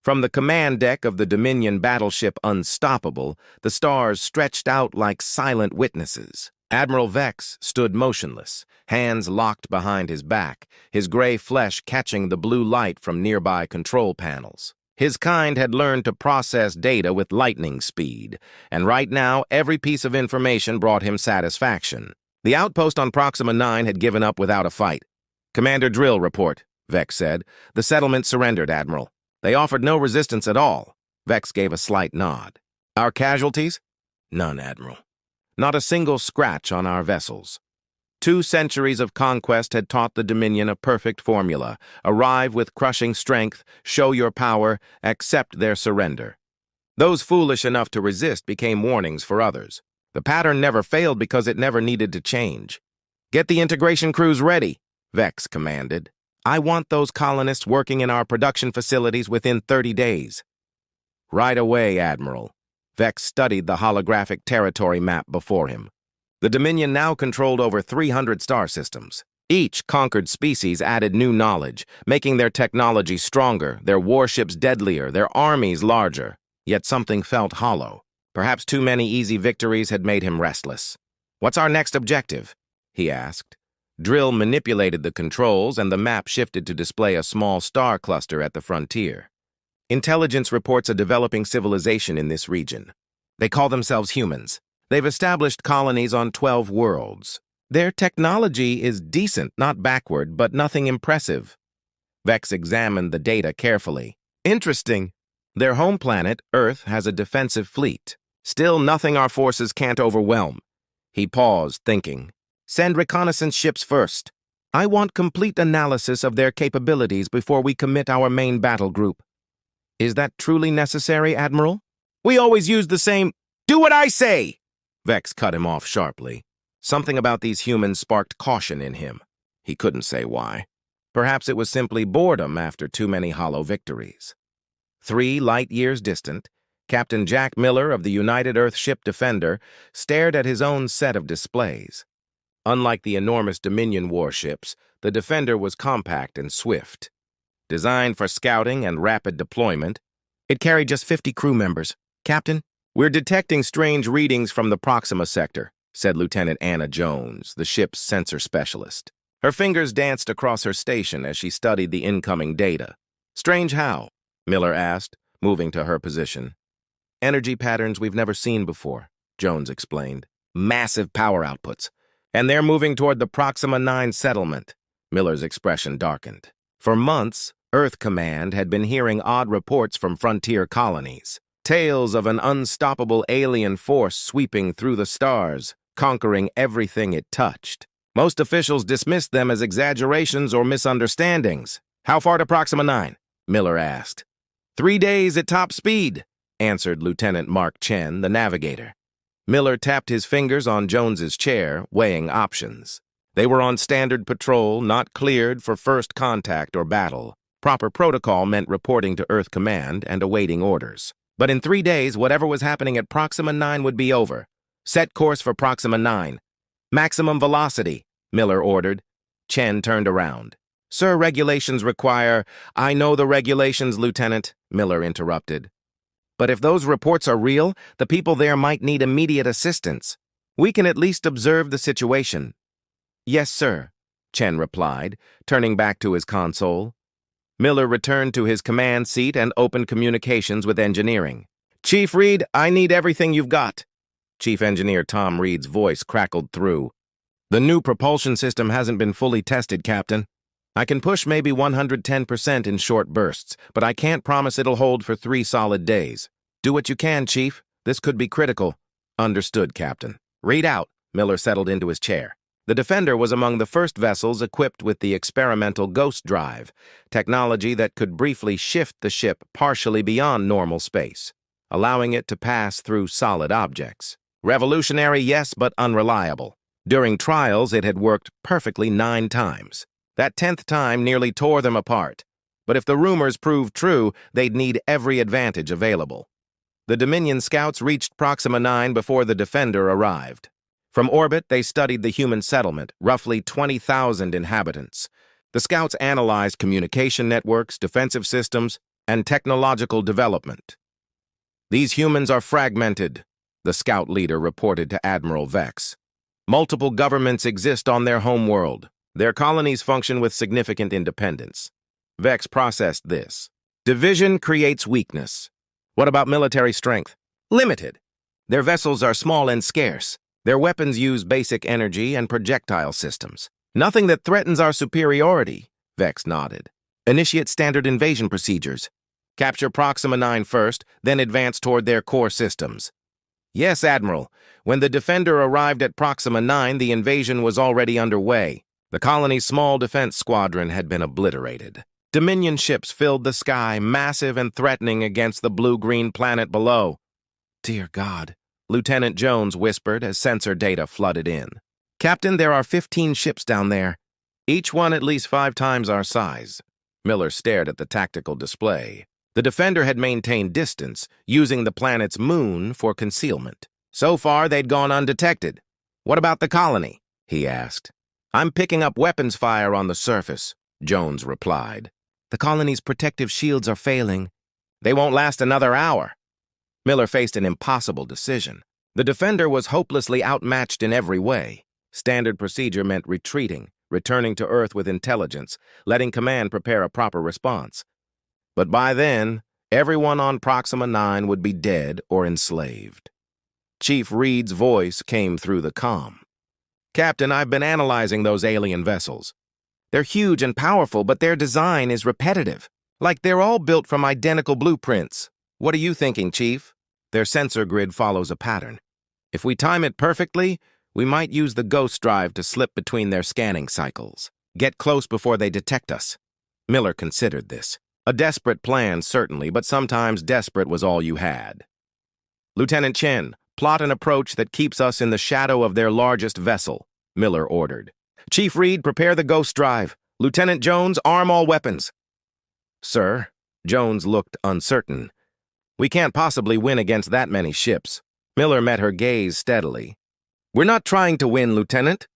From the command deck of the Dominion battleship Unstoppable, the stars stretched out like silent witnesses. Admiral Vex stood motionless, hands locked behind his back, his gray flesh catching the blue light from nearby control panels. His kind had learned to process data with lightning speed, and right now every piece of information brought him satisfaction. The outpost on Proxima 9 had given up without a fight. "Commander Drill report," Vex said. "The settlement surrendered, Admiral. They offered no resistance at all." Vex gave a slight nod. "Our casualties?" "None, Admiral. Not a single scratch on our vessels. 2 centuries of conquest had taught the Dominion a perfect formula. Arrive with crushing strength, show your power, accept their surrender. Those foolish enough to resist became warnings for others. The pattern never failed because it never needed to change. "Get the integration crews ready," Vex commanded. "I want those colonists working in our production facilities within 30 days. "Right away, Admiral." Vex studied the holographic territory map before him. The Dominion now controlled over 300 star systems. Each conquered species added new knowledge, making their technology stronger, their warships deadlier, their armies larger. Yet something felt hollow. Perhaps too many easy victories had made him restless. "What's our next objective?" he asked. Drill manipulated the controls, and the map shifted to display a small star cluster at the frontier. "Intelligence reports a developing civilization in this region. They call themselves humans. They've established colonies on 12 worlds. Their technology is decent, not backward, but nothing impressive." Vex examined the data carefully. "Interesting. Their home planet, Earth, has a defensive fleet. Still nothing our forces can't overwhelm." He paused, thinking. "Send reconnaissance ships first. I want complete analysis of their capabilities before we commit our main battle group." "Is that truly necessary, Admiral?" "We always use the same—" "Do what I say!" Vex cut him off sharply. Something about these humans sparked caution in him. He couldn't say why. Perhaps it was simply boredom after too many hollow victories. 3 light years distant, Captain Jack Miller of the United Earth Ship Defender stared at his own set of displays. Unlike the enormous Dominion warships, the Defender was compact and swift. Designed for scouting and rapid deployment, it carried just 50 crew members. "Captain, we're detecting strange readings from the Proxima sector," said Lieutenant Anna Jones, the ship's sensor specialist. Her fingers danced across her station as she studied the incoming data. "Strange how?" Miller asked, moving to her position. "Energy patterns we've never seen before," Jones explained. "Massive power outputs. And they're moving toward the Proxima 9 settlement." Miller's expression darkened. For months, Earth Command had been hearing odd reports from frontier colonies. Tales of an unstoppable alien force sweeping through the stars, conquering everything it touched. Most officials dismissed them as exaggerations or misunderstandings. "How far to Proxima 9? Miller asked. 3 days at top speed," answered Lieutenant Mark Chen, the navigator. Miller tapped his fingers on Jones's chair, weighing options. They were on standard patrol, not cleared for first contact or battle. Proper protocol meant reporting to Earth Command and awaiting orders. But in 3 days, whatever was happening at Proxima 9 would be over. "Set course for Proxima 9. Maximum velocity," Miller ordered. Chen turned around. "Sir, regulations require—" "I know the regulations, Lieutenant," Miller interrupted. "But if those reports are real, the people there might need immediate assistance. We can at least observe the situation." "Yes, sir," Chen replied, turning back to his console. Miller returned to his command seat and opened communications with engineering. "Chief Reed, I need everything you've got." Chief Engineer Tom Reed's voice crackled through. "The new propulsion system hasn't been fully tested, Captain. I can push maybe 110% in short bursts, but I can't promise it'll hold for 3 solid days. Do what you can, Chief. This could be critical." "Understood, Captain." "Read out." Miller settled into his chair. The Defender was among the first vessels equipped with the experimental Ghost Drive, technology that could briefly shift the ship partially beyond normal space, allowing it to pass through solid objects. Revolutionary, yes, but unreliable. During trials, it had worked perfectly 9 times. That 10th time nearly tore them apart. But if the rumors proved true, they'd need every advantage available. The Dominion scouts reached Proxima 9 before the Defender arrived. From orbit, they studied the human settlement, roughly 20,000 inhabitants. The scouts analyzed communication networks, defensive systems, and technological development. These humans are fragmented, the scout leader reported to Admiral Vex. Multiple governments exist on their homeworld. Their colonies function with significant independence. Vex processed this. Division creates weakness. What about military strength? Limited. Their vessels are small and scarce. Their weapons use basic energy and projectile systems. Nothing that threatens our superiority, Vex nodded. Initiate standard invasion procedures. Capture Proxima 9 first, then advance toward their core systems. Yes, Admiral. When the Defender arrived at Proxima 9, the invasion was already underway. The colony's small defense squadron had been obliterated. Dominion ships filled the sky, massive and threatening against the blue-green planet below. Dear God, Lieutenant Jones whispered as sensor data flooded in. Captain, there are 15 ships down there, each one at least 5 times our size. Miller stared at the tactical display. The Defender had maintained distance, using the planet's moon for concealment. So far, they'd gone undetected. What about the colony? He asked. I'm picking up weapons fire on the surface, Jones replied. The colony's protective shields are failing. They won't last another hour. Miller faced an impossible decision. The Defender was hopelessly outmatched in every way. Standard procedure meant retreating, returning to Earth with intelligence, letting command prepare a proper response. But by then, everyone on Proxima 9 would be dead or enslaved. Chief Reed's voice came through the comm. Captain, I've been analyzing those alien vessels. They're huge and powerful, but their design is repetitive. Like they're all built from identical blueprints. What are you thinking, Chief? Their sensor grid follows a pattern. If we time it perfectly, we might use the ghost drive to slip between their scanning cycles. Get close before they detect us. Miller considered this. A desperate plan, certainly, but sometimes desperate was all you had. Lieutenant Chen, plot an approach that keeps us in the shadow of their largest vessel, Miller ordered. Chief Reed, prepare the ghost drive. Lieutenant Jones, arm all weapons. Sir, Jones looked uncertain. We can't possibly win against that many ships. Miller met her gaze steadily. We're not trying to win, Lieutenant.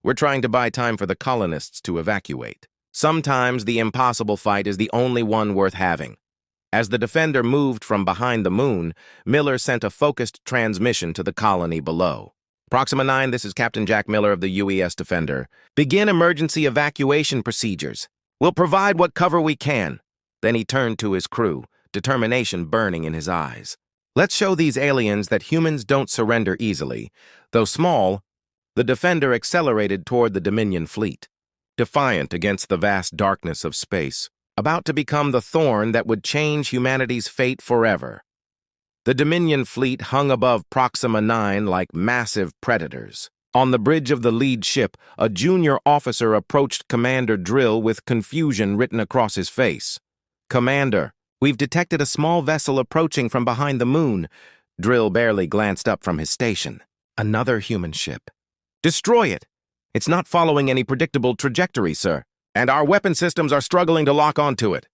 We're trying to buy time for the colonists to evacuate. Sometimes the impossible fight is the only one worth having. As the Defender moved from behind the moon, Miller sent a focused transmission to the colony below. Proxima 9, this is Captain Jack Miller of the UES Defender. Begin emergency evacuation procedures. We'll provide what cover we can. Then he turned to his crew, determination burning in his eyes. Let's show these aliens that humans don't surrender easily. Though small, the Defender accelerated toward the Dominion fleet, defiant against the vast darkness of space, about to become the thorn that would change humanity's fate forever. The Dominion fleet hung above Proxima 9 like massive predators. On the bridge of the lead ship, a junior officer approached Commander Drill with confusion written across his face. Commander, we've detected a small vessel approaching from behind the moon. Drill barely glanced up from his station. Another human ship. Destroy it. It's not following any predictable trajectory, sir. And our weapon systems are struggling to lock onto it.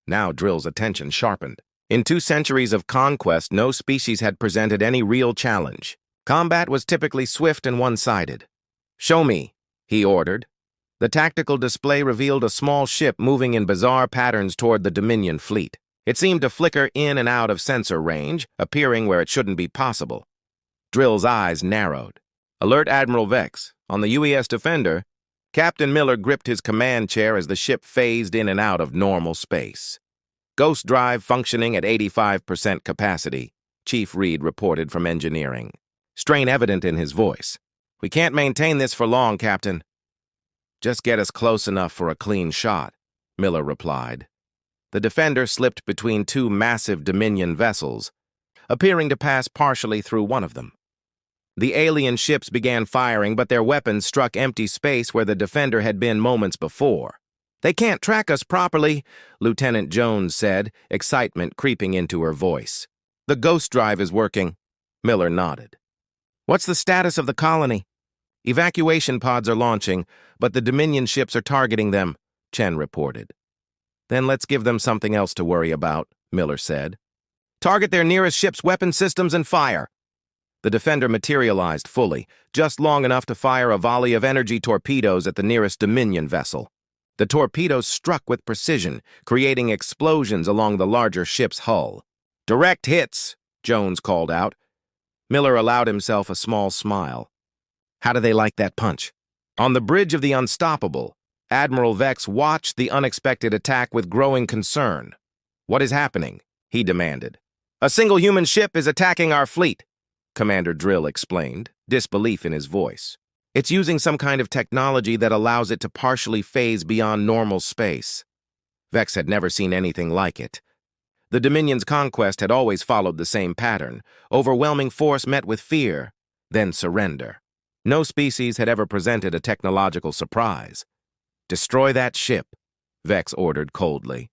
Now Drill's attention sharpened. In 2 centuries of conquest, no species had presented any real challenge. Combat was typically swift and one-sided. Show me, he ordered. The tactical display revealed a small ship moving in bizarre patterns toward the Dominion fleet. It seemed to flicker in and out of sensor range, appearing where it shouldn't be possible. Drill's eyes narrowed. Alert Admiral Vex. On the UES Defender, Captain Miller gripped his command chair as the ship phased in and out of normal space. Ghost drive functioning at 85% capacity, Chief Reed reported from engineering. Strain evident in his voice. We can't maintain this for long, Captain. Just get us close enough for a clean shot, Miller replied. The Defender slipped between 2 massive Dominion vessels, appearing to pass partially through one of them. The alien ships began firing, but their weapons struck empty space where the Defender had been moments before. They can't track us properly, Lieutenant Jones said, excitement creeping into her voice. The ghost drive is working. Miller nodded. What's the status of the colony? Evacuation pods are launching, but the Dominion ships are targeting them, Chen reported. Then let's give them something else to worry about, Miller said. Target their nearest ship's weapon systems and fire. The Defender materialized fully, just long enough to fire a volley of energy torpedoes at the nearest Dominion vessel. The torpedoes struck with precision, creating explosions along the larger ship's hull. "Direct hits," Jones called out. Miller allowed himself a small smile. How do they like that punch? On the bridge of the Unstoppable, Admiral Vex watched the unexpected attack with growing concern. "What is happening?" he demanded. "A single human ship is attacking our fleet," Commander Drill explained, disbelief in his voice. "It's using some kind of technology that allows it to partially phase beyond normal space." Vex had never seen anything like it. The Dominion's conquest had always followed the same pattern: overwhelming force met with fear, then surrender. No species had ever presented a technological surprise. "Destroy that ship," Vex ordered coldly.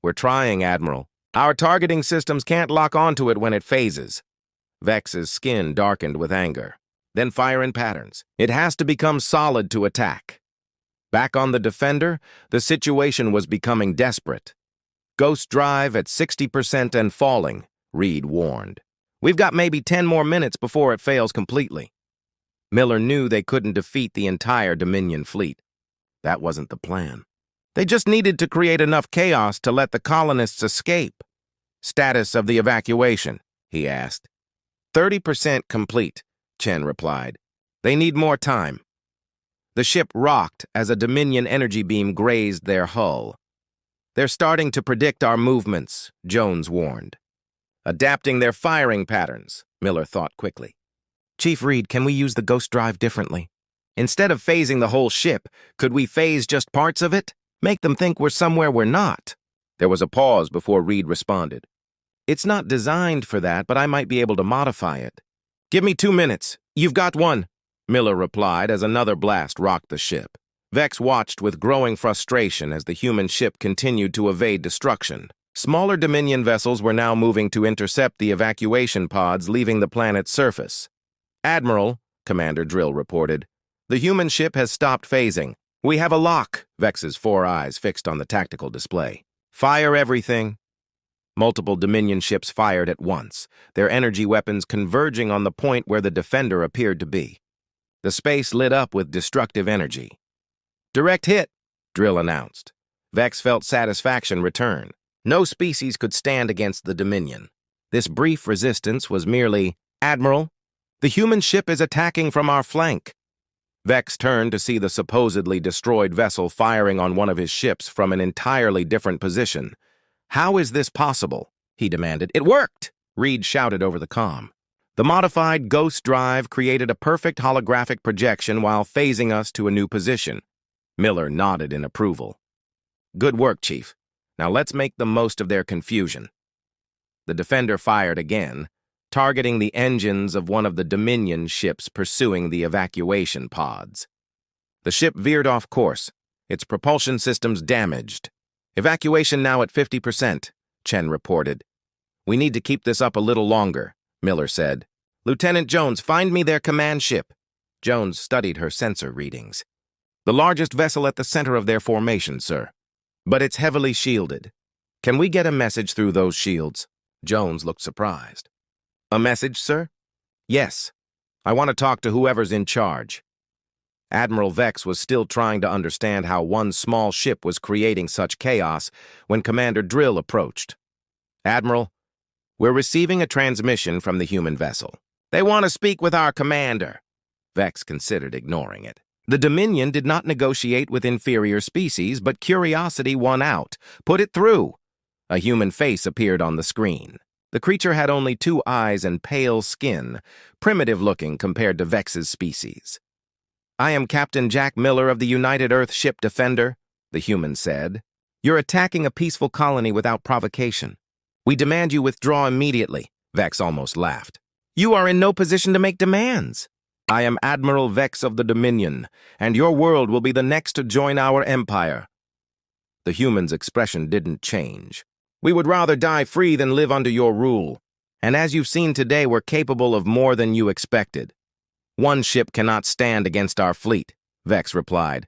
"We're trying, Admiral. Our targeting systems can't lock onto it when it phases." Vex's skin darkened with anger. "Then fire in patterns. It has to become solid to attack." Back on the Defender, the situation was becoming desperate. "Ghost drive at 60% and falling," Reed warned. "We've got maybe 10 more minutes before it fails completely." Miller knew they couldn't defeat the entire Dominion fleet. That wasn't the plan. They just needed to create enough chaos to let the colonists escape. "Status of the evacuation?" he asked. 30% complete, Chen replied. "They need more time." The ship rocked as a Dominion energy beam grazed their hull. "They're starting to predict our movements," Jones warned. "Adapting their firing patterns," Miller thought quickly. "Chief Reed, can we use the Ghost Drive differently? Instead of phasing the whole ship, could we phase just parts of it? Make them think we're somewhere we're not?" There was a pause before Reed responded. "It's not designed for that, but I might be able to modify it." "Give me 2 minutes. You've got one," Miller replied as another blast rocked the ship. Vex watched with growing frustration as the human ship continued to evade destruction. Smaller Dominion vessels were now moving to intercept the evacuation pods leaving the planet's surface. "Admiral," Commander Drill reported, "the human ship has stopped phasing. We have a lock," Vex's 4 eyes fixed on the tactical display. "Fire everything." Multiple Dominion ships fired at once, their energy weapons converging on the point where the Defender appeared to be. The space lit up with destructive energy. "Direct hit," Drill announced. Vex felt satisfaction return. No species could stand against the Dominion. This brief resistance was merely, "Admiral, the human ship is attacking from our flank." Vex turned to see the supposedly destroyed vessel firing on one of his ships from an entirely different position. "How is this possible?" he demanded. "It worked!" Reed shouted over the comm. "The modified Ghost Drive created a perfect holographic projection while phasing us to a new position." Miller nodded in approval. "Good work, Chief. Now let's make the most of their confusion." The Defender fired again, targeting the engines of one of the Dominion ships pursuing the evacuation pods. The ship veered off course, its propulsion systems damaged. "Evacuation now at 50%, Chen reported. "We need to keep this up a little longer," Miller said. "Lieutenant Jones, find me their command ship." Jones studied her sensor readings. "The largest vessel at the center of their formation, sir. But it's heavily shielded. Can we get a message through those shields?" Jones looked surprised. "A message, sir?" "Yes. I want to talk to whoever's in charge." Admiral Vex was still trying to understand how one small ship was creating such chaos when Commander Drill approached. "Admiral, we're receiving a transmission from the human vessel. They want to speak with our commander." Vex considered ignoring it. The Dominion did not negotiate with inferior species, but curiosity won out. "Put it through." A human face appeared on the screen. The creature had only 2 eyes and pale skin, primitive-looking compared to Vex's species. "I am Captain Jack Miller of the United Earth Ship Defender," the human said. "You're attacking a peaceful colony without provocation. We demand you withdraw immediately." Vex almost laughed. "You are in no position to make demands." "I am Admiral Vex of the Dominion, and your world will be the next to join our empire." The human's expression didn't change. "We would rather die free than live under your rule. And as you've seen today, we're capable of more than you expected." "One ship cannot stand against our fleet," Vex replied.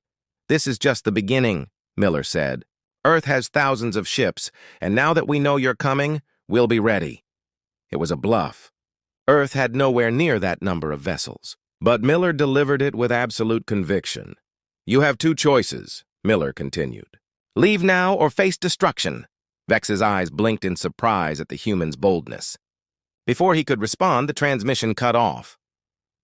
"This is just the beginning," Miller said. "Earth has thousands of ships, and now that we know you're coming, we'll be ready." It was a bluff. Earth had nowhere near that number of vessels. But Miller delivered it with absolute conviction. "You have 2 choices," Miller continued. Leave now or face destruction. Vex's eyes blinked in surprise at the human's boldness. Before he could respond, the transmission cut off.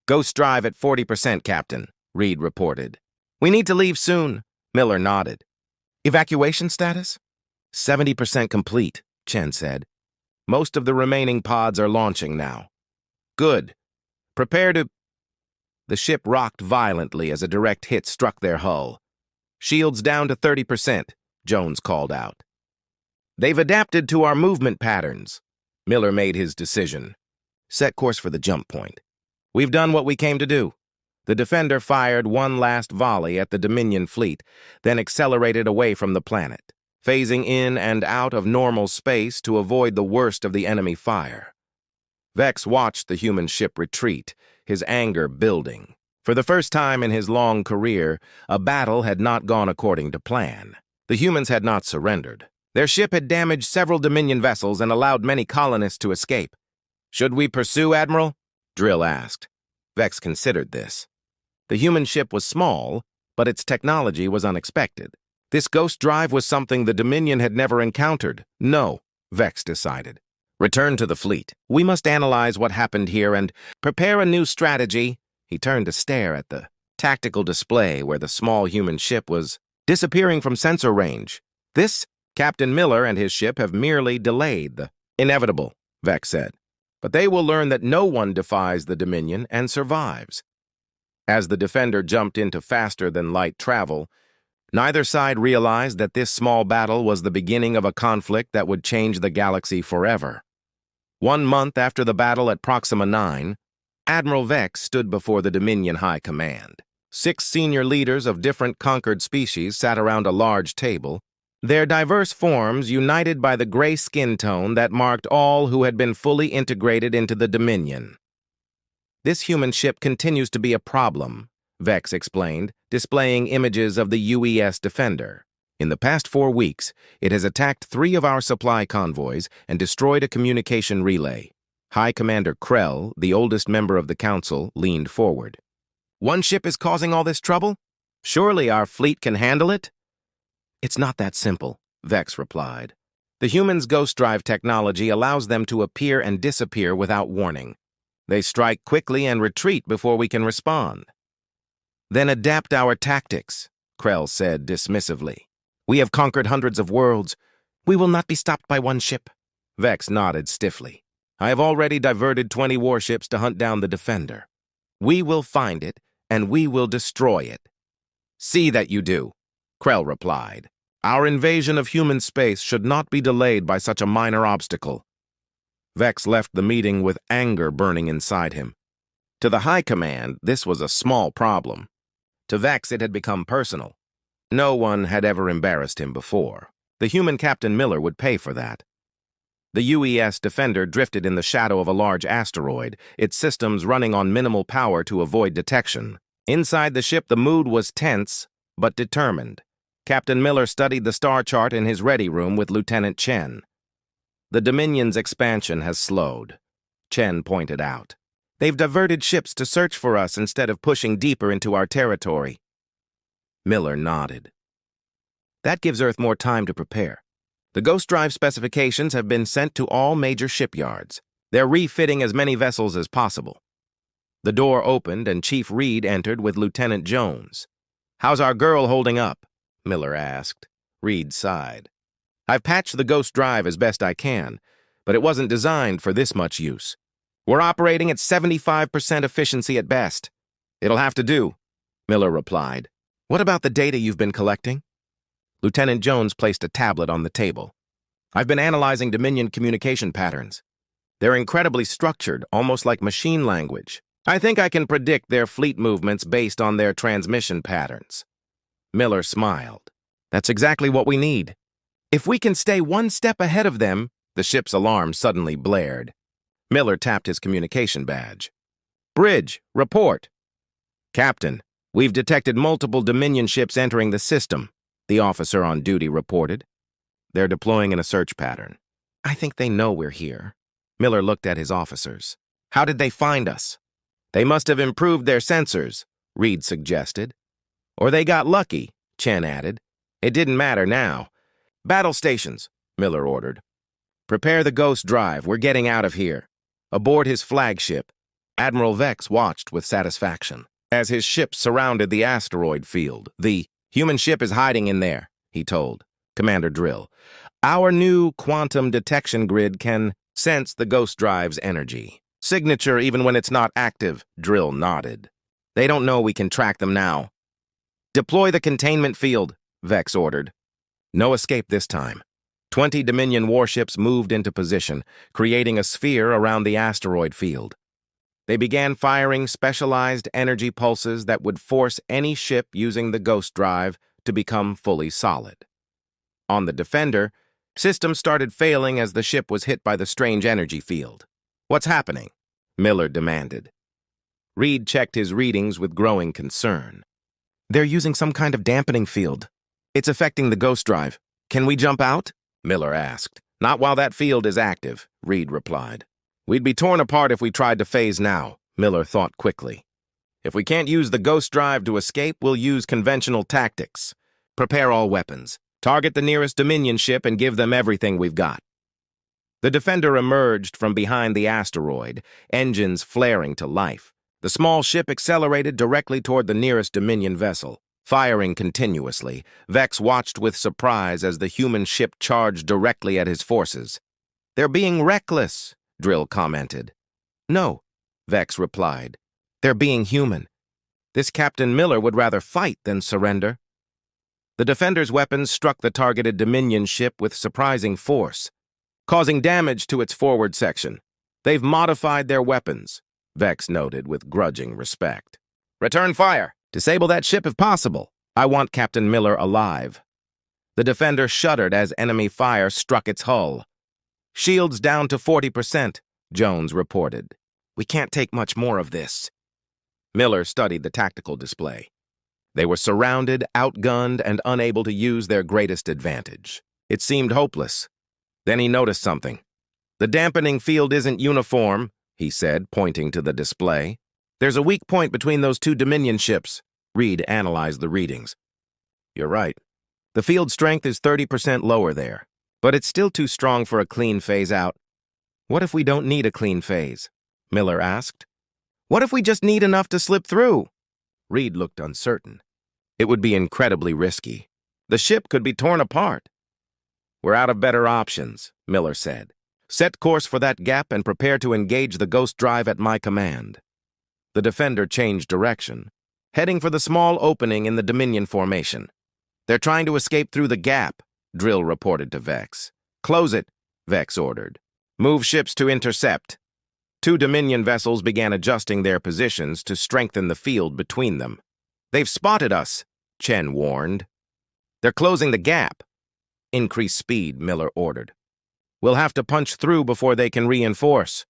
Ghost drive at 40%, Captain, Reed reported. We need to leave soon, Miller nodded. Evacuation status? 70% complete, Chen said. Most of the remaining pods are launching now. Good. Prepare to... The ship rocked violently as a direct hit struck their hull. Shields down to 30%, Jones called out. They've adapted to our movement patterns. Miller made his decision. Set course for the jump point. We've done what we came to do. The Defender fired one last volley at the Dominion fleet, then accelerated away from the planet, phasing in and out of normal space to avoid the worst of the enemy fire. Vex watched the human ship retreat, his anger building. For the first time in his long career, a battle had not gone according to plan. The humans had not surrendered. Their ship had damaged several Dominion vessels and allowed many colonists to escape. Should we pursue, Admiral? Drill asked. Vex considered this. The human ship was small, but its technology was unexpected. This ghost drive was something the Dominion had never encountered. No, Vex decided. Return to the fleet. We must analyze what happened here and prepare a new strategy. He turned to stare at the tactical display where the small human ship was disappearing from sensor range. This, Captain Miller and his ship have merely delayed the inevitable, Vex said. But they will learn that no one defies the Dominion and survives. As the Defender jumped into faster-than-light travel, neither side realized that this small battle was the beginning of a conflict that would change the galaxy forever. 1 month after the battle at Proxima 9, Admiral Vex stood before the Dominion High Command. 6 senior leaders of different conquered species sat around a large table, their diverse forms united by the gray skin tone that marked all who had been fully integrated into the Dominion. This human ship continues to be a problem, Vex explained, displaying images of the UES Defender. In the past 4 weeks, it has attacked 3 of our supply convoys and destroyed a communication relay. High Commander Krell, the oldest member of the Council, leaned forward. One ship is causing all this trouble? Surely our fleet can handle it? It's not that simple, Vex replied. The humans' ghost drive technology allows them to appear and disappear without warning. They strike quickly and retreat before we can respond. Then adapt our tactics, Krell said dismissively. We have conquered hundreds of worlds. We will not be stopped by one ship. Vex nodded stiffly. I have already diverted 20 warships to hunt down the Defender. We will find it, and we will destroy it. See that you do, Krell replied. Our invasion of human space should not be delayed by such a minor obstacle. Vex left the meeting with anger burning inside him. To the High Command, this was a small problem. To Vex, it had become personal. No one had ever embarrassed him before. The human Captain Miller would pay for that. The UES Defender drifted in the shadow of a large asteroid, its systems running on minimal power to avoid detection. Inside the ship, the mood was tense, but determined. Captain Miller studied the star chart in his ready room with Lieutenant Chen. The Dominion's expansion has slowed, Chen pointed out. They've diverted ships to search for us instead of pushing deeper into our territory. Miller nodded. That gives Earth more time to prepare. The Ghost Drive specifications have been sent to all major shipyards. They're refitting as many vessels as possible. The door opened and Chief Reed entered with Lieutenant Jones. How's our girl holding up? Miller asked. Reed sighed. I've patched the Ghost Drive as best I can, but it wasn't designed for this much use. We're operating at 75% efficiency at best. It'll have to do, Miller replied. What about the data you've been collecting? Lieutenant Jones placed a tablet on the table. I've been analyzing Dominion communication patterns. They're incredibly structured, almost like machine language. I think I can predict their fleet movements based on their transmission patterns. Miller smiled. That's exactly what we need. If we can stay one step ahead of them, the ship's alarm suddenly blared. Miller tapped his communication badge. Bridge, report. Captain, we've detected multiple Dominion ships entering the system, the officer on duty reported. They're deploying in a search pattern. I think they know we're here. Miller looked at his officers. How did they find us? They must have improved their sensors, Reed suggested. Or they got lucky, Chen added. It didn't matter now. Battle stations, Miller ordered. Prepare the ghost drive. We're getting out of here. Aboard his flagship, Admiral Vex watched with satisfaction as his ship surrounded the asteroid field. The human ship is hiding in there, he told Commander Drill. Our new quantum detection grid can sense the ghost drive's energy. Signature even when it's not active, Drill nodded. They don't know we can track them now. Deploy the containment field, Vex ordered. No escape this time. 20 Dominion warships moved into position, creating a sphere around the asteroid field. They began firing specialized energy pulses that would force any ship using the ghost drive to become fully solid. On the Defender, systems started failing as the ship was hit by the strange energy field. What's happening? Miller demanded. Reed checked his readings with growing concern. They're using some kind of dampening field. It's affecting the ghost drive. Can we jump out? Miller asked. Not while that field is active, Reed replied. We'd be torn apart if we tried to phase now, Miller thought quickly. If we can't use the ghost drive to escape, we'll use conventional tactics. Prepare all weapons. Target the nearest Dominion ship and give them everything we've got. The Defender emerged from behind the asteroid, engines flaring to life. The small ship accelerated directly toward the nearest Dominion vessel. Firing continuously, Vex watched with surprise as the human ship charged directly at his forces. They're being reckless, Drill commented. No, Vex replied. They're being human. This Captain Miller would rather fight than surrender. The Defender's weapons struck the targeted Dominion ship with surprising force, causing damage to its forward section. They've modified their weapons, Vex noted with grudging respect. Return fire! Disable that ship if possible. I want Captain Miller alive. The Defender shuddered as enemy fire struck its hull. Shields down to 40%, Jones reported. We can't take much more of this. Miller studied the tactical display. They were surrounded, outgunned, and unable to use their greatest advantage. It seemed hopeless. Then he noticed something. The dampening field isn't uniform, he said, pointing to the display. There's a weak point between those two Dominion ships. Reed analyzed the readings. You're right. The field strength is 30% lower there, but it's still too strong for a clean phase out. What if we don't need a clean phase? Miller asked. What if we just need enough to slip through? Reed looked uncertain. It would be incredibly risky. The ship could be torn apart. We're out of better options, Miller said. Set course for that gap and prepare to engage the ghost drive at my command. The Defender changed direction, heading for the small opening in the Dominion formation. They're trying to escape through the gap, Drill reported to Vex. Close it, Vex ordered. Move ships to intercept. 2 Dominion vessels began adjusting their positions to strengthen the field between them. They've spotted us, Chen warned. They're closing the gap. Increase speed, Miller ordered. We'll have to punch through before they can reinforce.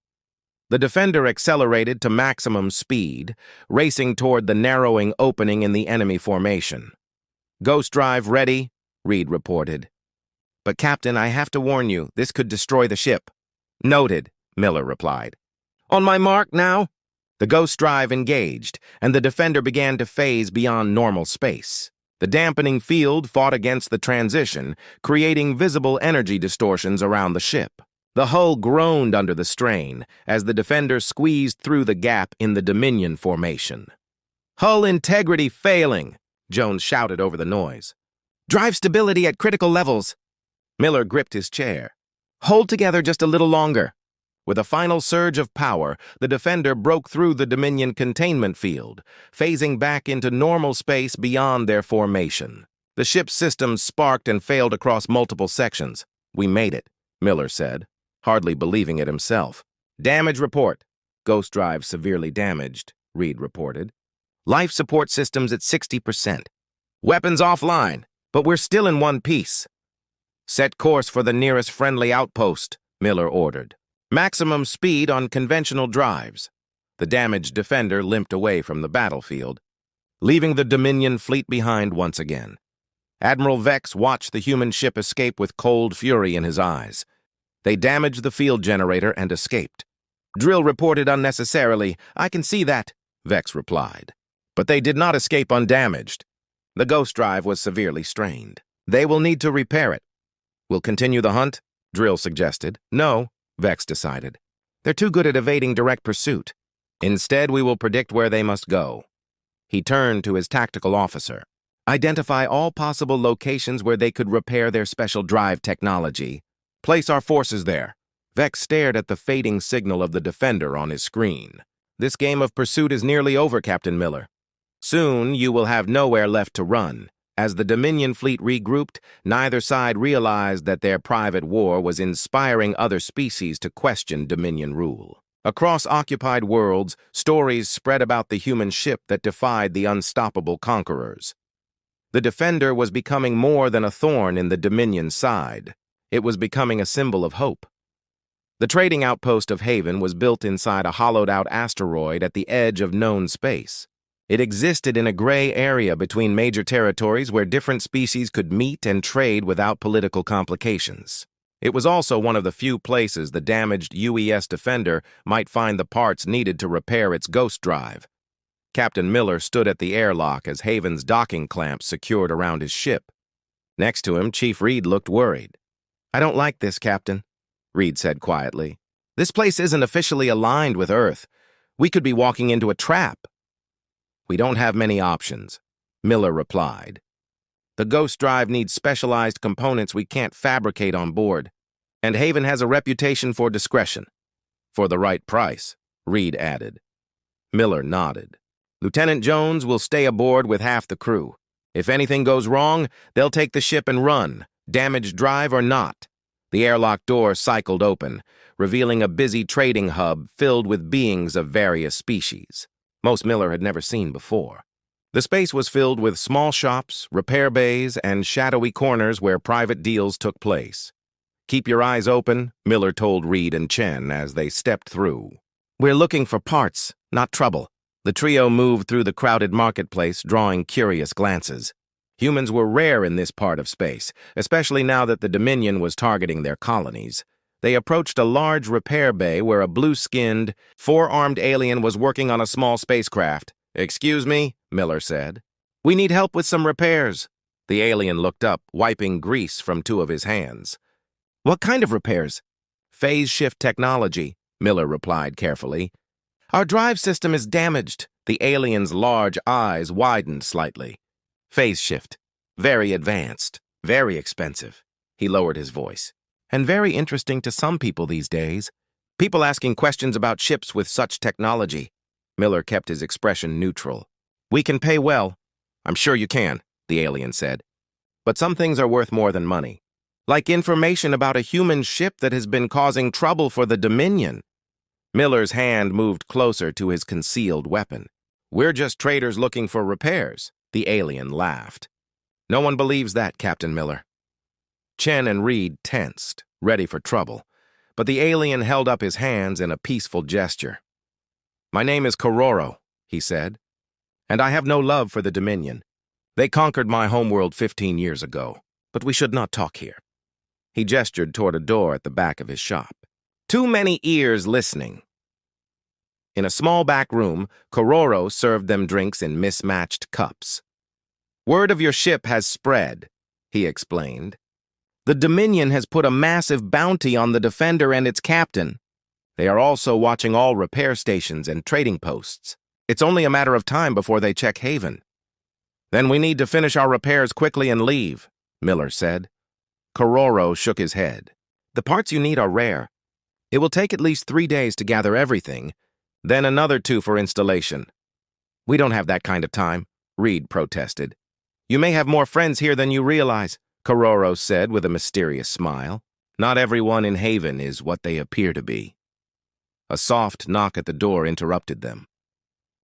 The Defender accelerated to maximum speed, racing toward the narrowing opening in the enemy formation. Ghost drive ready, Reed reported. But Captain, I have to warn you, this could destroy the ship. Noted, Miller replied. On my mark now? The ghost drive engaged, and the Defender began to phase beyond normal space. The dampening field fought against the transition, creating visible energy distortions around the ship. The hull groaned under the strain as the Defender squeezed through the gap in the Dominion formation. Hull integrity failing, Jones shouted over the noise. Drive stability at critical levels. Miller gripped his chair. Hold together just a little longer. With a final surge of power, the Defender broke through the Dominion containment field, phasing back into normal space beyond their formation. The ship's systems sparked and failed across multiple sections. We made it, Miller said, hardly believing it himself. Damage report. Ghost drive severely damaged, Reed reported. Life support systems at 60%. Weapons offline, but we're still in one piece. Set course for the nearest friendly outpost, Miller ordered. Maximum speed on conventional drives. The damaged Defender limped away from the battlefield, leaving the Dominion fleet behind once again. Admiral Vex watched the human ship escape with cold fury in his eyes. They damaged the field generator and escaped. Drill reported unnecessarily. I can see that, Vex replied. But they did not escape undamaged. The ghost drive was severely strained. They will need to repair it. We'll continue the hunt, Drill suggested. No, Vex decided. They're too good at evading direct pursuit. Instead, we will predict where they must go. He turned to his tactical officer. Identify all possible locations where they could repair their special drive technology. Place our forces there. Vex stared at the fading signal of the Defender on his screen. This game of pursuit is nearly over, Captain Miller. Soon, you will have nowhere left to run. As the Dominion fleet regrouped, neither side realized that their private war was inspiring other species to question Dominion rule. Across occupied worlds, stories spread about the human ship that defied the unstoppable conquerors. The Defender was becoming more than a thorn in the Dominion side. It was becoming a symbol of hope. The trading outpost of Haven was built inside a hollowed-out asteroid at the edge of known space. It existed in a gray area between major territories where different species could meet and trade without political complications. It was also one of the few places the damaged UES Defender might find the parts needed to repair its ghost drive. Captain Miller stood at the airlock as Haven's docking clamps secured around his ship. Next to him, Chief Reed looked worried. "I don't like this, Captain," Reed said quietly. "This place isn't officially aligned with Earth. We could be walking into a trap." "We don't have many options," Miller replied. "The ghost drive needs specialized components we can't fabricate on board, and Haven has a reputation for discretion." "For the right price," Reed added. Miller nodded. "Lieutenant Jones will stay aboard with half the crew. If anything goes wrong, they'll take the ship and run, damaged drive or not." The airlock door cycled open, revealing a busy trading hub filled with beings of various species. Most Miller had never seen before. The space was filled with small shops, repair bays, and shadowy corners where private deals took place. "Keep your eyes open," Miller told Reed and Chen as they stepped through. "We're looking for parts, not trouble." The trio moved through the crowded marketplace, drawing curious glances. Humans were rare in this part of space, especially now that the Dominion was targeting their colonies. They approached a large repair bay where a blue-skinned, four-armed alien was working on a small spacecraft. "Excuse me," Miller said. "We need help with some repairs." The alien looked up, wiping grease from two of his hands. "What kind of repairs?" "Phase shift technology," Miller replied carefully. "Our drive system is damaged." The alien's large eyes widened slightly. "Phase shift. Very advanced. Very expensive." He lowered his voice. "And very interesting to some people these days. People asking questions about ships with such technology." Miller kept his expression neutral. "We can pay well." "I'm sure you can," the alien said. "But some things are worth more than money. Like information about a human ship that has been causing trouble for the Dominion." Miller's hand moved closer to his concealed weapon. "We're just traders looking for repairs." The alien laughed. "No one believes that, Captain Miller." Chen and Reed tensed, ready for trouble, but the alien held up his hands in a peaceful gesture. "My name is Kororo," he said, "and I have no love for the Dominion. They conquered my homeworld 15 years ago, but we should not talk here." He gestured toward a door at the back of his shop. "Too many ears listening." In a small back room, Kororo served them drinks in mismatched cups. "Word of your ship has spread," he explained. "The Dominion has put a massive bounty on the Defender and its captain. They are also watching all repair stations and trading posts. It's only a matter of time before they check Haven." "Then we need to finish our repairs quickly and leave," Miller said. Kororo shook his head. "The parts you need are rare. It will take at least 3 days to gather everything, then another 2 for installation." "We don't have that kind of time," Reed protested. "You may have more friends here than you realize," Kororo said with a mysterious smile. "Not everyone in Haven is what they appear to be." A soft knock at the door interrupted them.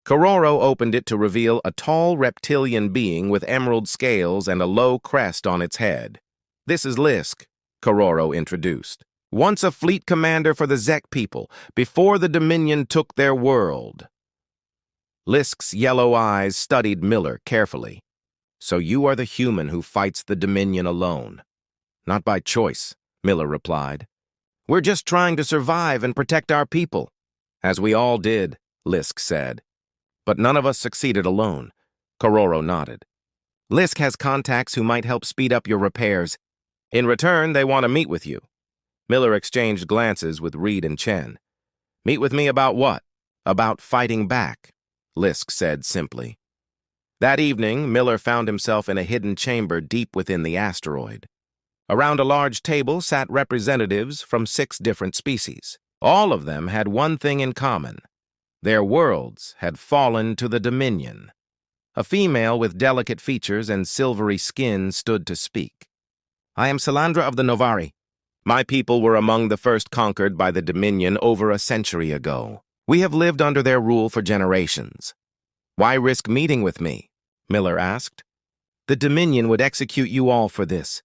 Kororo opened it to reveal a tall reptilian being with emerald scales and a low crest on its head. "This is Lisk," Kororo introduced. "Once a fleet commander for the Zek people, before the Dominion took their world." Lisk's yellow eyes studied Miller carefully. "So you are the human who fights the Dominion alone?" "Not by choice," Miller replied. "We're just trying to survive and protect our people." "As we all did," Lisk said. "But none of us succeeded alone." Kororo nodded. Lisk has contacts who might help speed up your repairs. In return, they want to meet with you. Miller exchanged glances with Reed and Chen. Meet with me about what? About fighting back, Lisk said simply. That evening, Miller found himself in a hidden chamber deep within the asteroid. Around a large table sat representatives from 6 different species. All of them had one thing in common. Their worlds had fallen to the Dominion. A female with delicate features and silvery skin stood to speak. I am Salandra of the Novari. My people were among the first conquered by the Dominion over a century ago. We have lived under their rule for generations. Why risk meeting with me? Miller asked. The Dominion would execute you all for this.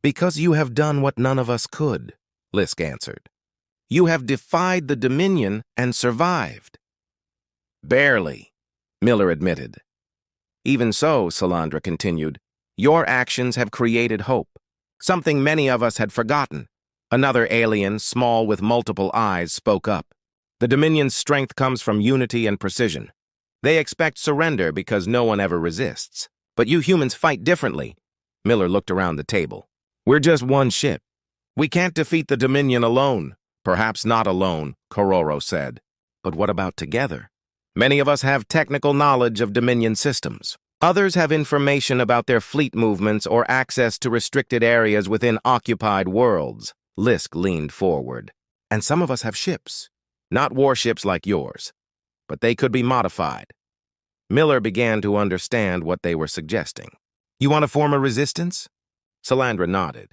Because you have done what none of us could, Lisk answered. You have defied the Dominion and survived. Barely, Miller admitted. Even so, Salandra continued, your actions have created hope, something many of us had forgotten. Another alien, small with multiple eyes, spoke up. The Dominion's strength comes from unity and precision. They expect surrender because no one ever resists. But you humans fight differently. Miller looked around the table. We're just one ship. We can't defeat the Dominion alone. Perhaps not alone, Kororo said. But what about together? Many of us have technical knowledge of Dominion systems. Others have information about their fleet movements or access to restricted areas within occupied worlds. Lisk leaned forward. And some of us have ships. Not warships like yours. But they could be modified. Miller began to understand what they were suggesting. You want to form a resistance? Salandra nodded.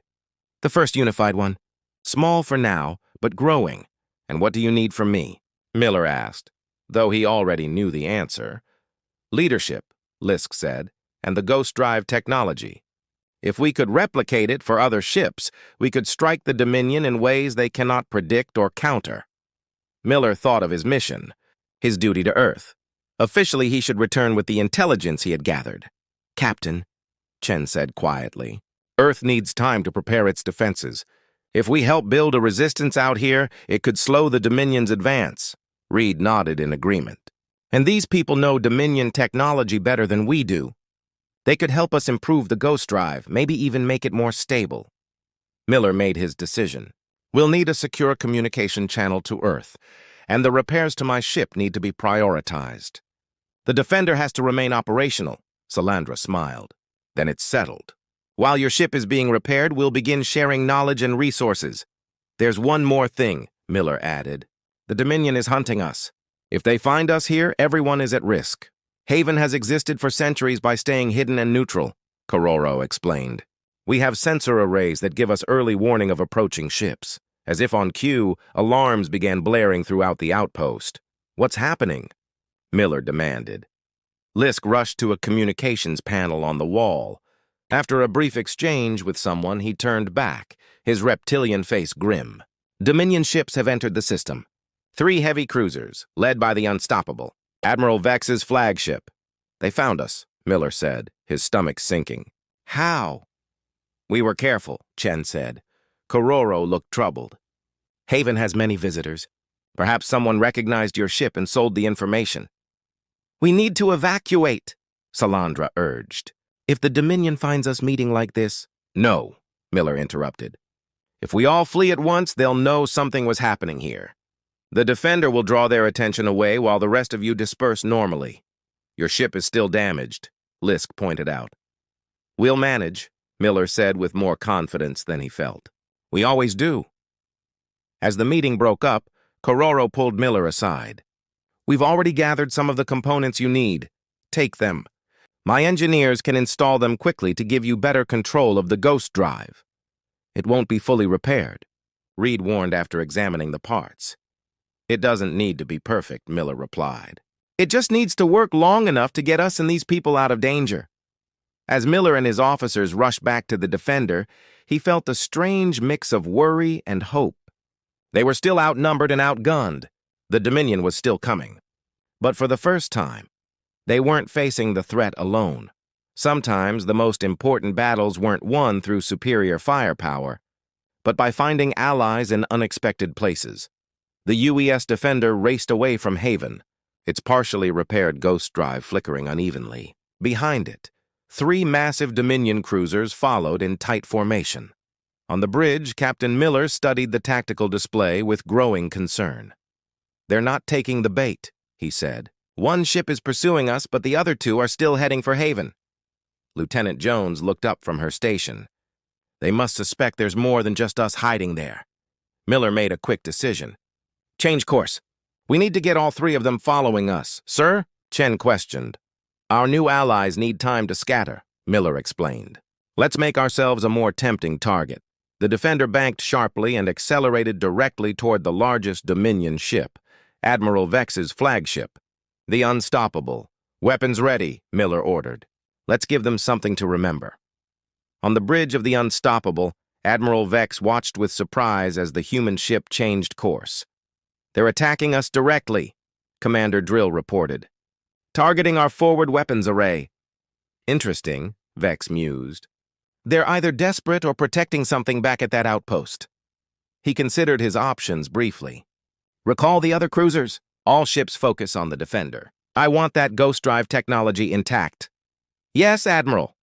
The first unified one. Small for now, but growing. And what do you need from me? Miller asked, though he already knew the answer. Leadership, Lisk said, and the ghost drive technology. If we could replicate it for other ships, we could strike the Dominion in ways they cannot predict or counter. Miller thought of his mission, his duty to Earth. Officially, he should return with the intelligence he had gathered. Captain, Chen said quietly, Earth needs time to prepare its defenses. If we help build a resistance out here, it could slow the Dominion's advance. Reed nodded in agreement. And these people know Dominion technology better than we do. They could help us improve the ghost drive, maybe even make it more stable. Miller made his decision. We'll need a secure communication channel to Earth, and the repairs to my ship need to be prioritized. The Defender has to remain operational, Salandra smiled. Then it's settled. While your ship is being repaired, we'll begin sharing knowledge and resources. There's one more thing, Miller added. The Dominion is hunting us. If they find us here, everyone is at risk. Haven has existed for centuries by staying hidden and neutral, Kororo explained. We have sensor arrays that give us early warning of approaching ships. As if on cue, alarms began blaring throughout the outpost. What's happening? Miller demanded. Lisk rushed to a communications panel on the wall. After a brief exchange with someone, he turned back, his reptilian face grim. Dominion ships have entered the system. 3 heavy cruisers, led by the Unstoppable, Admiral Vex's flagship. They found us, Miller said, his stomach sinking. How? We were careful, Chen said. Kororo looked troubled. Haven has many visitors. Perhaps someone recognized your ship and sold the information. We need to evacuate, Salandra urged. If the Dominion finds us meeting like this... No, Miller interrupted. If we all flee at once, they'll know something was happening here. The Defender will draw their attention away while the rest of you disperse normally. Your ship is still damaged, Lisk pointed out. We'll manage, Miller said with more confidence than he felt. We always do. As the meeting broke up, Kororo pulled Miller aside. We've already gathered some of the components you need. Take them. My engineers can install them quickly to give you better control of the ghost drive. It won't be fully repaired, Reed warned after examining the parts. It doesn't need to be perfect, Miller replied. It just needs to work long enough to get us and these people out of danger. As Miller and his officers rushed back to the Defender, he felt a strange mix of worry and hope. They were still outnumbered and outgunned. The Dominion was still coming. But for the first time, they weren't facing the threat alone. Sometimes the most important battles weren't won through superior firepower, but by finding allies in unexpected places. The UES Defender raced away from Haven, its partially repaired ghost drive flickering unevenly. Behind it, 3 massive Dominion cruisers followed in tight formation. On the bridge, Captain Miller studied the tactical display with growing concern. "They're not taking the bait," he said. "One ship is pursuing us, but the other 2 are still heading for Haven." Lieutenant Jones looked up from her station. "They must suspect there's more than just us hiding there." Miller made a quick decision. "Change course. We need to get all 3 of them following us." "Sir?" Chen questioned. "Our new allies need time to scatter," Miller explained. "Let's make ourselves a more tempting target." The Defender banked sharply and accelerated directly toward the largest Dominion ship, Admiral Vex's flagship, the Unstoppable. "Weapons ready," Miller ordered. "Let's give them something to remember." On the bridge of the Unstoppable, Admiral Vex watched with surprise as the human ship changed course. "They're attacking us directly," Commander Drill reported. "Targeting our forward weapons array." "Interesting," Vex mused. "They're either desperate or protecting something back at that outpost." He considered his options briefly. "Recall the other cruisers. All ships focus on the Defender. I want that ghost drive technology intact." "Yes, Admiral."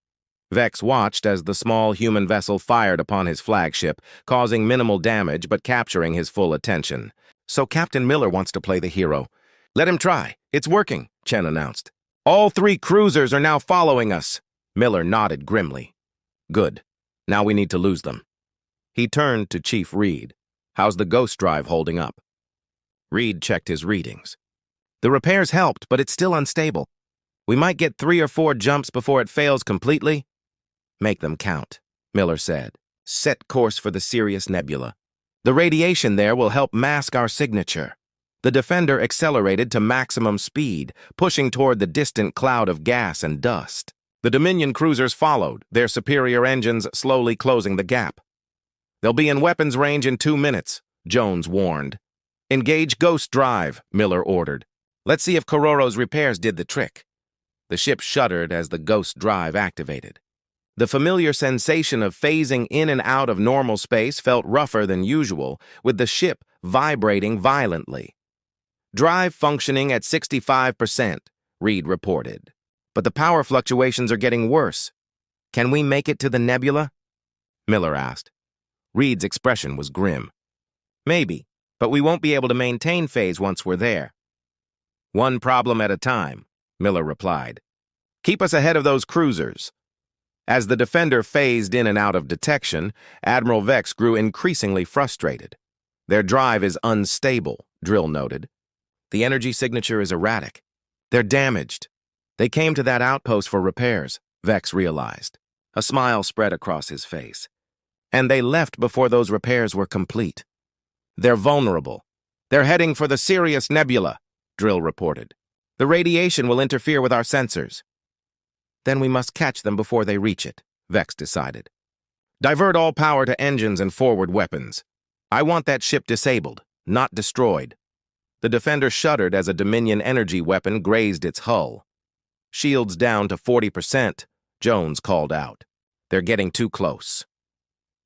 Vex watched as the small human vessel fired upon his flagship, causing minimal damage but capturing his full attention. "So Captain Miller wants to play the hero. Let him try. It's working," Chen announced. "All 3 cruisers are now following us." Miller nodded grimly. "Good. Now we need to lose them." He turned to Chief Reed. "How's the ghost drive holding up?" Reed checked his readings. "The repairs helped, but it's still unstable. We might get 3 or 4 jumps before it fails completely." "Make them count," Miller said. "Set course for the Sirius Nebula. The radiation there will help mask our signature." The Defender accelerated to maximum speed, pushing toward the distant cloud of gas and dust. The Dominion cruisers followed, their superior engines slowly closing the gap. "They'll be in weapons range in 2 minutes," Jones warned. "Engage Ghost Drive," Miller ordered. "Let's see if Kororo's repairs did the trick." The ship shuddered as the Ghost Drive activated. The familiar sensation of phasing in and out of normal space felt rougher than usual, with the ship vibrating violently. "Drive functioning at 65%, Reed reported. "But the power fluctuations are getting worse. Can we make it to the nebula?" Miller asked. Reed's expression was grim. "Maybe, but we won't be able to maintain phase once we're there." "One problem at a time," Miller replied. "Keep us ahead of those cruisers." As the Defender phased in and out of detection, Admiral Vex grew increasingly frustrated. "Their drive is unstable," Drill noted. "The energy signature is erratic. They're damaged." "They came to that outpost for repairs," Vex realized. A smile spread across his face. "And they left before those repairs were complete." "They're vulnerable. They're heading for the Sirius Nebula," Drill reported. "The radiation will interfere with our sensors." "Then we must catch them before they reach it," Vex decided. "Divert all power to engines and forward weapons. I want that ship disabled, not destroyed." The Defender shuddered as a Dominion energy weapon grazed its hull. "Shields down to 40%, Jones called out. "They're getting too close."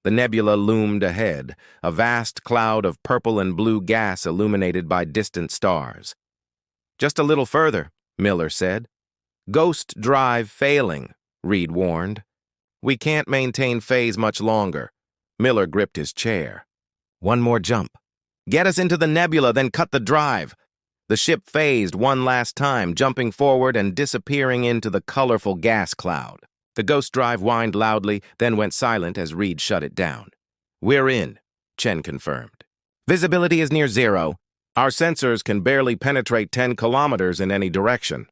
The nebula loomed ahead, a vast cloud of purple and blue gas illuminated by distant stars. "Just a little further," Miller said. "Ghost drive failing," Reed warned. "We can't maintain phase much longer." Miller gripped his chair. "One more jump. Get us into the nebula, then cut the drive." The ship phased one last time, jumping forward and disappearing into the colorful gas cloud. The ghost drive whined loudly, then went silent as Reed shut it down. "We're in," Chen confirmed. "Visibility is near 0. Our sensors can barely penetrate 10 kilometers in any direction."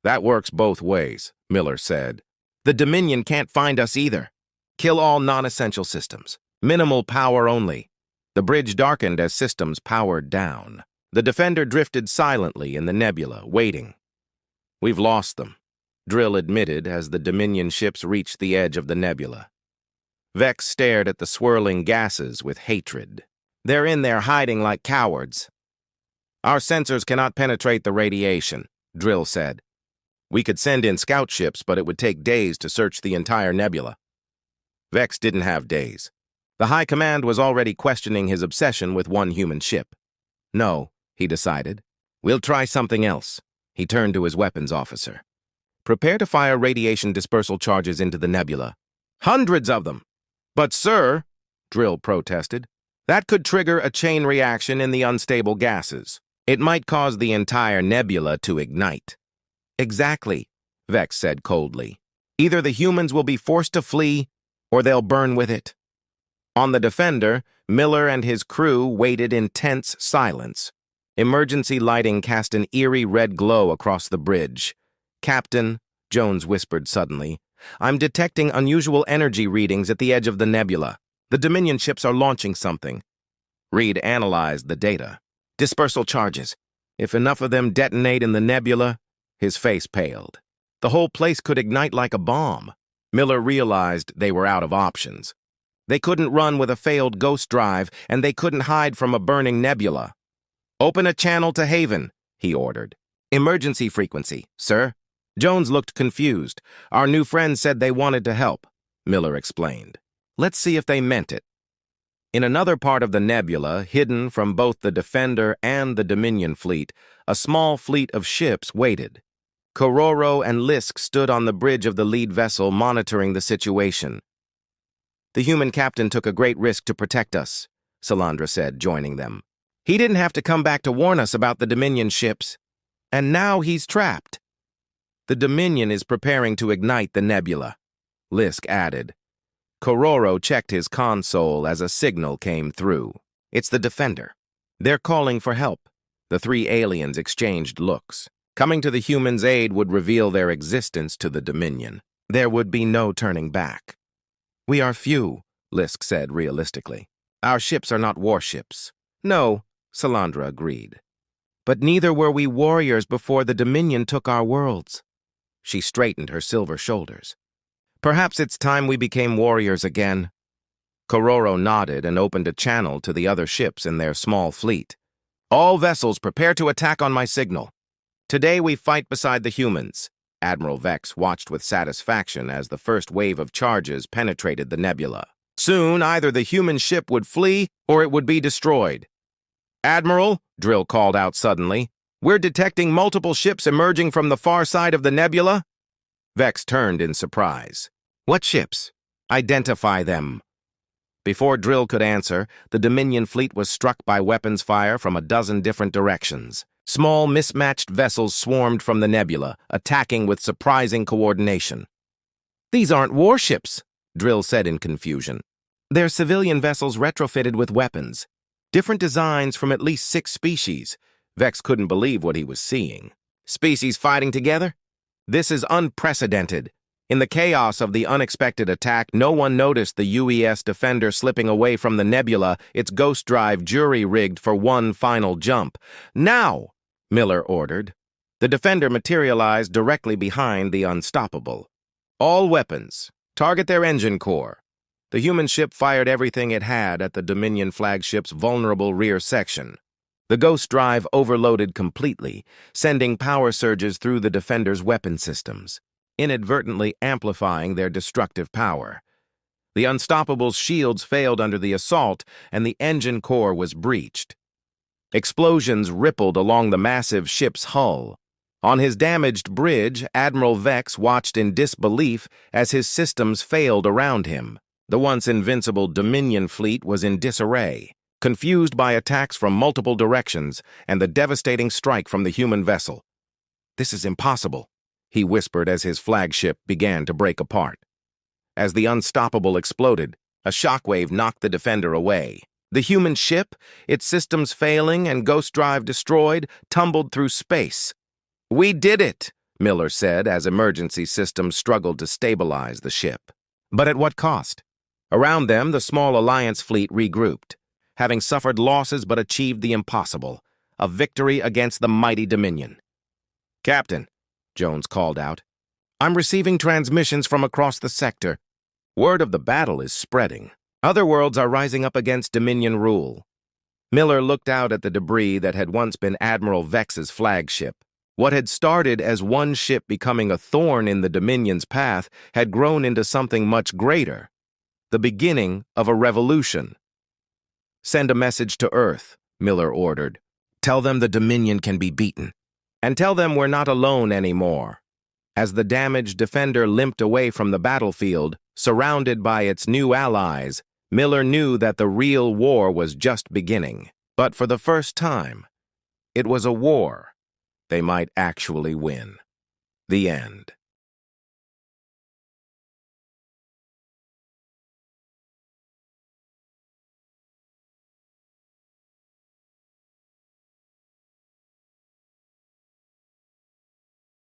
"That works both ways," Miller said. "The Dominion can't find us either. Kill all non-essential systems. Minimal power only." The bridge darkened as systems powered down. The Defender drifted silently in the nebula, waiting. "We've lost them," Drill admitted as the Dominion ships reached the edge of the nebula. Vex stared at the swirling gases with hatred. "They're in there hiding like cowards." "Our sensors cannot penetrate the radiation," Drill said. "We could send in scout ships, but it would take days to search the entire nebula." Vex didn't have days. The High Command was already questioning his obsession with one human ship. "No," he decided. "We'll try something else." He turned to his weapons officer. Prepare to fire radiation dispersal charges into the nebula. Hundreds of them! But, sir, Drill protested, that could trigger a chain reaction in the unstable gases. It might cause the entire nebula to ignite. Exactly, Vex said coldly. Either the humans will be forced to flee, or they'll burn with it. On the Defender, Miller and his crew waited in tense silence. Emergency lighting cast an eerie red glow across the bridge. Captain, Jones whispered suddenly, I'm detecting unusual energy readings at the edge of the nebula. The Dominion ships are launching something. Reed analyzed the data. Dispersal charges. If enough of them detonate in the nebula, his face paled. The whole place could ignite like a bomb. Miller realized they were out of options. They couldn't run with a failed ghost drive, and they couldn't hide from a burning nebula. Open a channel to Haven, he ordered. Emergency frequency, sir. Jones looked confused. Our new friends said they wanted to help, Miller explained. Let's see if they meant it. In another part of the nebula, hidden from both the Defender and the Dominion fleet, a small fleet of ships waited. Kororo and Lisk stood on the bridge of the lead vessel monitoring the situation. The human captain took a great risk to protect us, Salandra said, joining them. He didn't have to come back to warn us about the Dominion ships. And now he's trapped. The Dominion is preparing to ignite the nebula, Lisk added. Kororo checked his console as a signal came through. It's the Defender. They're calling for help. The three aliens exchanged looks. Coming to the humans' aid would reveal their existence to the Dominion. There would be no turning back. We are few, Lisk said realistically. Our ships are not warships. No, Salandra agreed. But neither were we warriors before the Dominion took our worlds. She straightened her silver shoulders. Perhaps it's time we became warriors again. Kororo nodded and opened a channel to the other ships in their small fleet. All vessels prepare to attack on my signal. Today we fight beside the humans. Admiral Vex watched with satisfaction as the first wave of charges penetrated the nebula. Soon, either the human ship would flee or it would be destroyed. Admiral, Drill called out suddenly, we're detecting multiple ships emerging from the far side of the nebula. Vex turned in surprise. What ships? Identify them. Before Drill could answer, the Dominion fleet was struck by weapons fire from a dozen different directions. Small, mismatched vessels swarmed from the nebula, attacking with surprising coordination. These aren't warships, Drill said in confusion. They're civilian vessels retrofitted with weapons. Different designs from at least 6 species. Vex couldn't believe what he was seeing. Species fighting together? This is unprecedented. In the chaos of the unexpected attack, no one noticed the UES Defender slipping away from the nebula, its ghost drive jury-rigged for one final jump. Now! Miller ordered. The Defender materialized directly behind the Unstoppable. All weapons, target their engine core. The human ship fired everything it had at the Dominion flagship's vulnerable rear section. The ghost drive overloaded completely, sending power surges through the Defender's weapon systems, inadvertently amplifying their destructive power. The Unstoppable's shields failed under the assault, and the engine core was breached. Explosions rippled along the massive ship's hull. On his damaged bridge, Admiral Vex watched in disbelief as his systems failed around him. The once invincible Dominion fleet was in disarray, confused by attacks from multiple directions and the devastating strike from the human vessel. This is impossible, he whispered as his flagship began to break apart. As the Unstoppable exploded, a shockwave knocked the Defender away. The human ship, its systems failing and ghost drive destroyed, tumbled through space. We did it, Miller said as emergency systems struggled to stabilize the ship. But at what cost? Around them, the small Alliance fleet regrouped, having suffered losses but achieved the impossible, a victory against the mighty Dominion. Captain, Jones called out, I'm receiving transmissions from across the sector. Word of the battle is spreading. Other worlds are rising up against Dominion rule. Miller looked out at the debris that had once been Admiral Vex's flagship. What had started as one ship becoming a thorn in the Dominion's path had grown into something much greater, the beginning of a revolution. Send a message to Earth, Miller ordered. Tell them the Dominion can be beaten. And tell them we're not alone anymore. As the damaged Defender limped away from the battlefield, surrounded by its new allies, Miller knew that the real war was just beginning. But for the first time, it was a war they might actually win. The end.